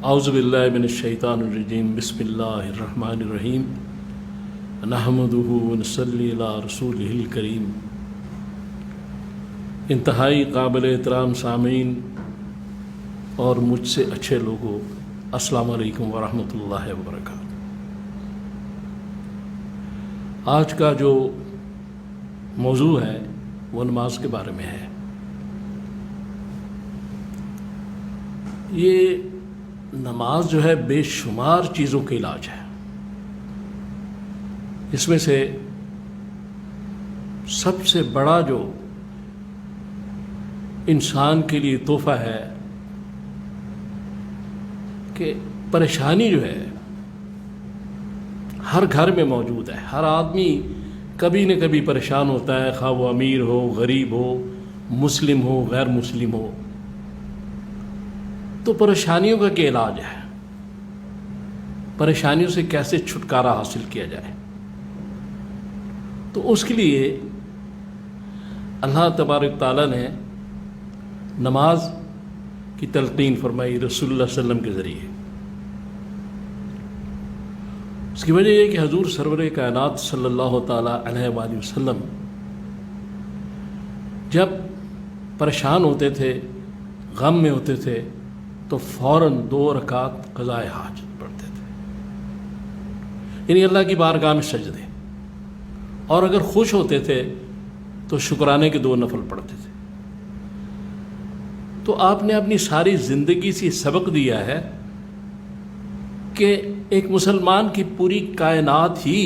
اعوذ باللہ من الشیطان الرجیم بسم اللہ الرحمن الرحیم نحمدہ ونصلی علی رسولہ الکریم۔ انتہائی قابل احترام سامعین اور مجھ سے اچھے لوگوں، السلام علیکم ورحمۃ اللہ وبرکاتہ۔ آج کا جو موضوع ہے وہ نماز کے بارے میں ہے۔ یہ نماز جو ہے بے شمار چیزوں کا علاج ہے۔ اس میں سے سب سے بڑا جو انسان کے لیے تحفہ ہے کہ پریشانی جو ہے ہر گھر میں موجود ہے۔ ہر آدمی کبھی نہ کبھی پریشان ہوتا ہے، خواہ وہ امیر ہو، غریب ہو، مسلم ہو، غیر مسلم ہو۔ تو پریشانیوں کا کیا علاج ہے؟ پریشانیوں سے کیسے چھٹکارا حاصل کیا جائے؟ تو اس کے لیے اللہ تبارک تعالیٰ نے نماز کی تلقین فرمائی رسول اللہ صلی اللہ علیہ وسلم کے ذریعے۔ اس کی وجہ یہ کہ حضور سرور کائنات صلی اللہ تعالیٰ علیہ وآلہ وسلم جب پریشان ہوتے تھے، غم میں ہوتے تھے، تو فوراً 2 رکعت قضائے حاجت پڑھتے تھے، یعنی اللہ کی بارگاہ میں سجدے، اور اگر خوش ہوتے تھے تو شکرانے کے 2 نفل پڑھتے تھے۔ تو آپ نے اپنی ساری زندگی سے سبق دیا ہے کہ ایک مسلمان کی پوری کائنات ہی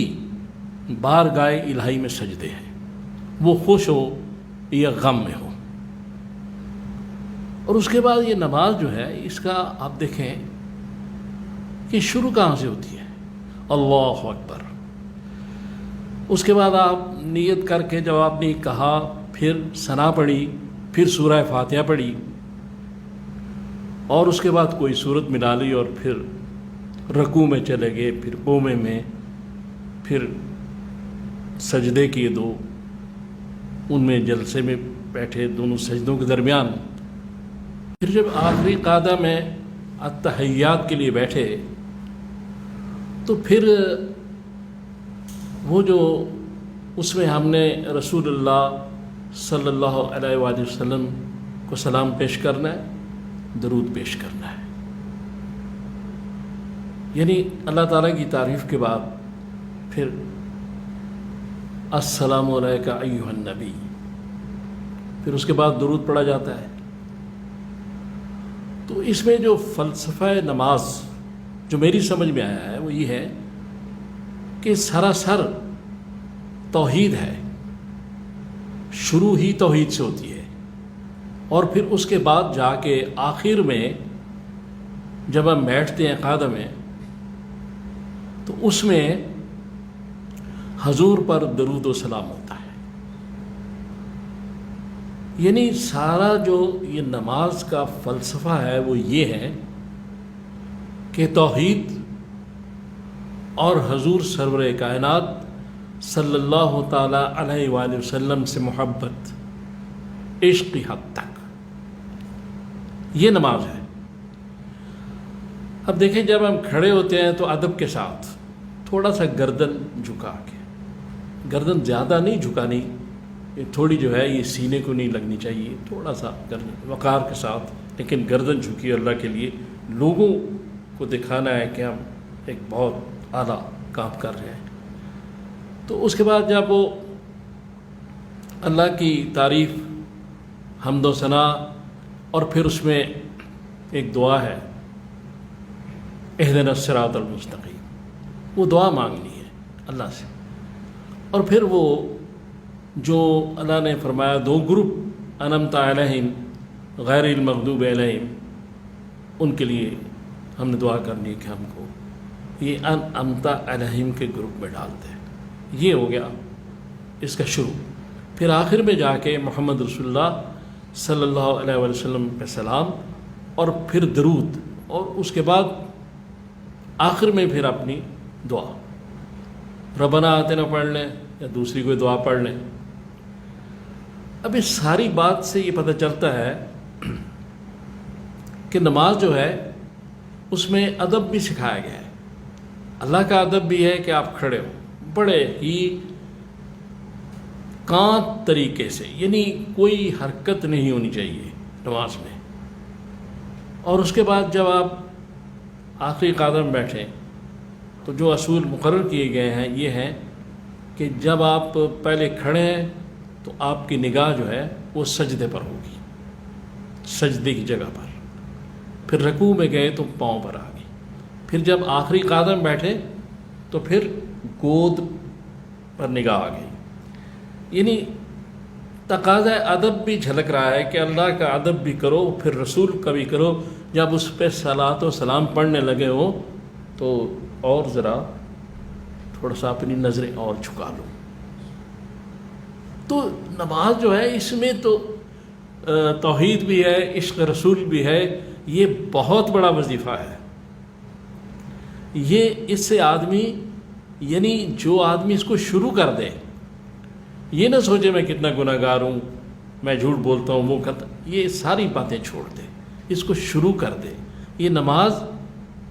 بارگاہ الہی میں سجدے ہیں، وہ خوش ہو یا غم میں ہو۔ اور اس کے بعد یہ نماز جو ہے، اس کا آپ دیکھیں کہ شروع کہاں سے ہوتی ہے؟ اللہ اکبر۔ اس کے بعد آپ نیت کر کے جب آپ نے کہا، پھر ثنا پڑھی، پھر سورہ فاتحہ پڑھی، اور اس کے بعد کوئی سورت ملا لی، اور پھر رکوع میں چلے گئے، پھر قومے میں، پھر سجدے کیے 2، ان میں جلسے میں بیٹھے دونوں سجدوں کے درمیان، پھر جب آخری قعدہ میں التحیات کے لیے بیٹھے، تو پھر وہ جو اس میں ہم نے رسول اللہ صلی اللہ علیہ وآلہ وسلم کو سلام پیش کرنا ہے، درود پیش کرنا ہے، یعنی اللہ تعالیٰ کی تعریف کے بعد پھر السلام علیکہ ایھا النبی، پھر اس کے بعد درود پڑھا جاتا ہے۔ تو اس میں جو فلسفہ نماز جو میری سمجھ میں آیا ہے وہ یہ ہے کہ سراسر توحید ہے، شروع ہی توحید سے ہوتی ہے، اور پھر اس کے بعد جا کے آخر میں جب ہم بیٹھتے ہیں قعدہ میں، تو اس میں حضور پر درود و سلام ہوتا ہے۔ یعنی سارا جو یہ نماز کا فلسفہ ہے وہ یہ ہے کہ توحید اور حضور سرور کائنات صلی اللہ تعالیٰ علیہ وآلہ وسلم سے محبت، عشق کی حد تک، یہ نماز ہے۔ اب دیکھیں، جب ہم کھڑے ہوتے ہیں تو ادب کے ساتھ تھوڑا سا گردن جھکا کے، گردن زیادہ نہیں جھکانی، تھوڑی جو ہے یہ سینے کو نہیں لگنی چاہیے، تھوڑا سا گردن وقار کے ساتھ، لیکن گردن جھکی اللہ کے لیے، لوگوں کو دکھانا ہے کہ ہم ایک بہت اعلیٰ کام کر رہے ہیں۔ تو اس کے بعد جب وہ اللہ کی تعریف، حمد و ثنا، اور پھر اس میں ایک دعا ہے اہدنا الصراط المستقیم، وہ دعا مانگنی ہے اللہ سے، اور پھر وہ جو اللہ نے فرمایا 2 گروپ انعمت علیہم غیر المغضوب علیہم، ان کے لیے ہم نے دعا کرنی ہے کہ ہم کو یہ انعمت علیہم کے گروپ میں ڈالتے ہیں۔ یہ ہو گیا اس کا شروع۔ پھر آخر میں جا کے محمد رسول اللہ صلی اللہ علیہ وآلہ وسلم پہ سلام، اور پھر درود، اور اس کے بعد آخر میں پھر اپنی دعا، ربنا آتنا پڑھ لیں یا دوسری کوئی دعا پڑھ لیں۔ اب اس ساری بات سے یہ پتہ چلتا ہے کہ نماز جو ہے اس میں ادب بھی سکھایا گیا ہے۔ اللہ کا ادب بھی ہے کہ آپ کھڑے ہو بڑے ہی کانت طریقے سے، یعنی کوئی حرکت نہیں ہونی چاہیے نماز میں۔ اور اس کے بعد جب آپ آخری قدم بیٹھیں تو جو اصول مقرر کیے گئے ہیں یہ ہیں کہ جب آپ پہلے کھڑے ہیں تو آپ کی نگاہ جو ہے وہ سجدے پر ہوگی، سجدے کی جگہ پر، پھر رکوع میں گئے تو پاؤں پر آ گئی، پھر جب آخری قدم بیٹھے تو پھر گود پر نگاہ آ گئی۔ یعنی تقاضۂ ادب بھی جھلک رہا ہے کہ اللہ کا ادب بھی کرو، پھر رسول کا بھی کرو۔ جب اس پہ صلاۃ و سلام پڑھنے لگے ہو تو اور ذرا تھوڑا سا اپنی نظریں اور جھکا لو۔ تو نماز جو ہے اس میں تو توحید بھی ہے، عشق رسول بھی ہے، یہ بہت بڑا وظیفہ ہے۔ یہ اس سے آدمی، یعنی جو آدمی اس کو شروع کر دے، یہ نہ سوچے میں کتنا گناہ گار ہوں، میں جھوٹ بولتا ہوں، وہ کرتا، یہ ساری باتیں چھوڑ دے، اس کو شروع کر دے، یہ نماز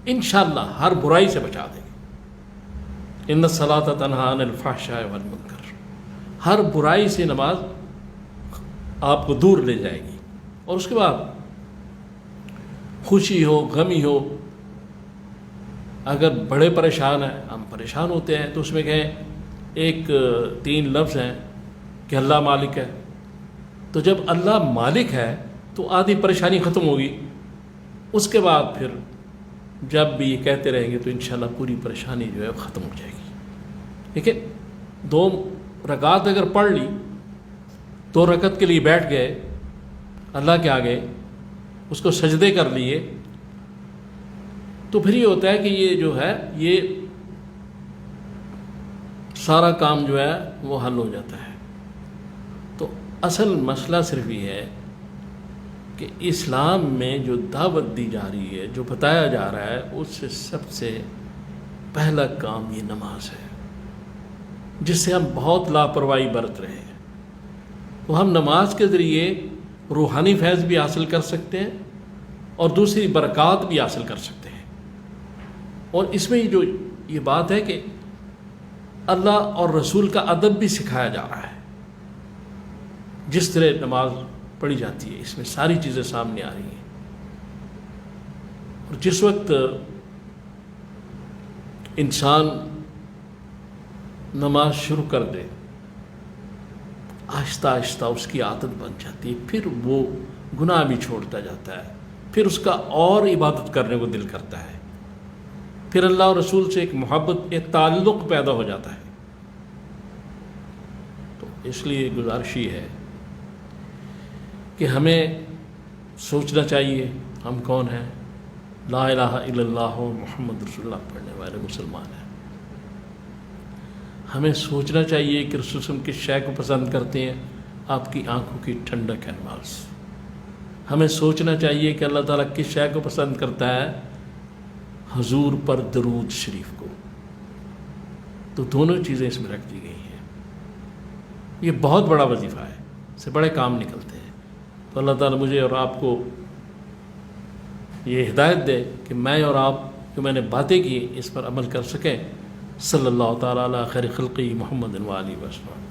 انشاءاللہ ہر برائی سے بچا دے گی۔ ان الصلاۃ تنہی عن الفحشاء والمنکر، ہر برائی سے نماز آپ کو دور لے جائے گی۔ اور اس کے بعد خوشی ہو، غمی ہو، اگر بڑے پریشان ہیں، ہم پریشان ہوتے ہیں تو اس میں کہیں ایک 3 لفظ ہیں کہ اللہ مالک ہے، تو جب اللہ مالک ہے تو آدھی پریشانی ختم ہوگی۔ اس کے بعد پھر جب بھی یہ کہتے رہیں گے تو انشاءاللہ پوری پریشانی جو ہے ختم ہو جائے گی۔ ٹھیک ہے، 2 رکعت اگر پڑھ لی، 2 رکعت کے لیے بیٹھ گئے اللہ کے آگے، اس کو سجدے کر لیے، تو پھر یہ ہوتا ہے کہ یہ جو ہے یہ سارا کام جو ہے وہ حل ہو جاتا ہے۔ تو اصل مسئلہ صرف یہ ہے کہ اسلام میں جو دعوت دی جا رہی ہے، جو بتایا جا رہا ہے، اس سے سب سے پہلا کام یہ نماز ہے، جس سے ہم بہت لاپرواہی برت رہے ہیں۔ تو ہم نماز کے ذریعے روحانی فیض بھی حاصل کر سکتے ہیں اور دوسری برکات بھی حاصل کر سکتے ہیں۔ اور اس میں جو یہ بات ہے کہ اللہ اور رسول کا ادب بھی سکھایا جا رہا ہے، جس طرح نماز پڑھی جاتی ہے، اس میں ساری چیزیں سامنے آ رہی ہیں۔ اور جس وقت انسان نماز شروع کر دے، آہستہ آہستہ اس کی عادت بن جاتی ہے، پھر وہ گناہ بھی چھوڑتا جاتا ہے، پھر اس کا اور عبادت کرنے کو دل کرتا ہے، پھر اللہ اور رسول سے ایک محبت، ایک تعلق پیدا ہو جاتا ہے۔ تو اس لیے گزارش یہ ہے کہ ہمیں سوچنا چاہیے ہم کون ہیں، لا الہ الا اللہ محمد رسول اللہ پڑھنے والے مسلمان ہیں۔ ہمیں سوچنا چاہیے کہ رسول اللہ کس شے کو پسند کرتے ہیں، آپ کی آنکھوں کی ٹھنڈک ہے نماز۔ ہمیں سوچنا چاہیے کہ اللہ تعالیٰ کس شے کو پسند کرتا ہے، حضور پر درود شریف کو۔ تو دونوں چیزیں اس میں رکھ دی گئی ہیں۔ یہ بہت بڑا وظیفہ ہے، اس سے بڑے کام نکلتے ہیں۔ تو اللہ تعالیٰ مجھے اور آپ کو یہ ہدایت دے کہ میں اور آپ جو میں نے باتیں کی اس پر عمل کر سکیں۔ صلی اللہ تعالیٰ علی خیر خلقی محمد و آلہ وسلم۔